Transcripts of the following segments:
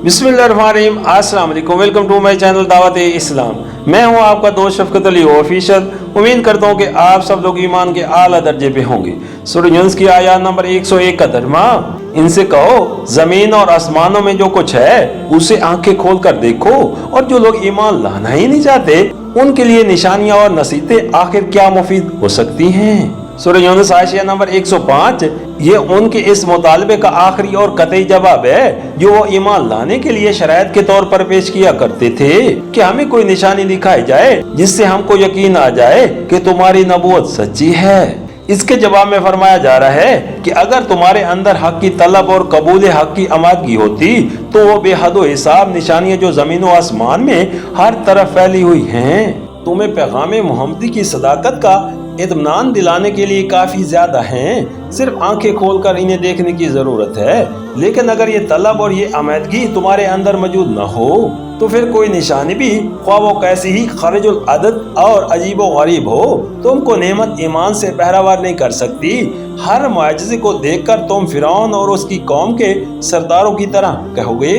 बिस्मिल्लाहिर्रहमानिर्रहीम, अस्सलाम वालेकुम, वेलकम टू माय चैनल दावत इस्लाम। मैं हूं आपका दोस्त शफकत अली ऑफिशियल। उम्मीद करता हूं कि आप सब लोग ईमान के आला दर्जे पे होंगे। सूरह यूनुस की आयत नंबर 101 का तर्जुमा, इनसे कहो जमीन और आसमानों में जो कुछ है उसे आंखें खोल कर देखो, और जो लोग ईमान लाना ही नहीं चाहते उनके लिए निशानियां और नसीहतें आखिर क्या मुफीद हो सकती हैं। सूरह यूनुस आयत नंबर 105, ये उनके इस मुतालबे का आखिरी और कतई जवाब है जो वो ईमान लाने के लिए शरायत के तौर पर पेश किया करते थे कि हमें कोई निशानी दिखाई जाए जिससे हमको यकीन आ जाए कि तुम्हारी नबूवत सच्ची है। इसके जवाब में फरमाया जा रहा है कि अगर तुम्हारे अंदर हक की तलब और कबूल हक की आमादगी होती तो वो बेहद हिसाब निशानियां जो जमीन व आसमान में हर तरफ फैली हुई हैं, तुम्हें पैगाम मोहम्मदी की सदाकत का इत्मीनान दिलाने के लिए काफी ज्यादा हैं। सिर्फ आंखें खोलकर इन्हें देखने की जरूरत है। लेकिन अगर ये तलब और ये आमादगी तुम्हारे अंदर मौजूद न हो तो फिर कोई निशानी भी, ख्वाह वो कैसी ही खरिजुल आदत और अजीबो गरीब हो, तुमको नेमत ईमान से पहरावार नहीं कर सकती। हर मुआजिज़े को देखकर तुम फिरौन और उसकी कौम के सरदारों की तरह कहोगे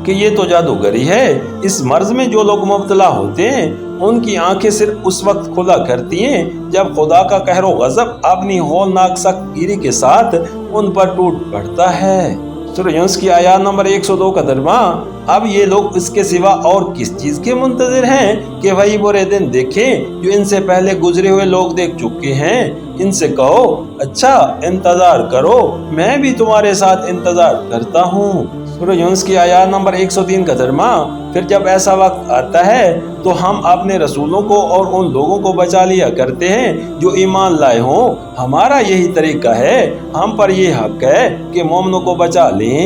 कि ये तो जादूगरी है। इस मर्ज में जो लोग मुब्तला होते हैं उनकी आंखें सिर्फ उस वक्त खुला करती हैं जब खुदा का कहरो गजब अपनी होलनाक सख्त गिरी के साथ उन पर टूट पड़ता है। सूरह यूनुस की आयत नंबर 102 का तर्जुमा, अब ये लोग इसके सिवा और किस चीज के मुंतजिर हैं कि वही बुरे दिन देखें जो इनसे पहले गुजरे हुए लोग देख चुके हैं। इनसे कहो अच्छा इंतजार करो, मैं भी तुम्हारे साथ इंतजार करता हूँ। सूरह यूनुस की आयत नंबर 103 का तर्जुमा, फिर जब ऐसा वक्त आता है तो हम अपने रसूलों को और उन लोगों को बचा लिया करते हैं जो ईमान लाए हों। हमारा यही तरीका है, हम पर ये हक है कि मोमिनों को बचा लें।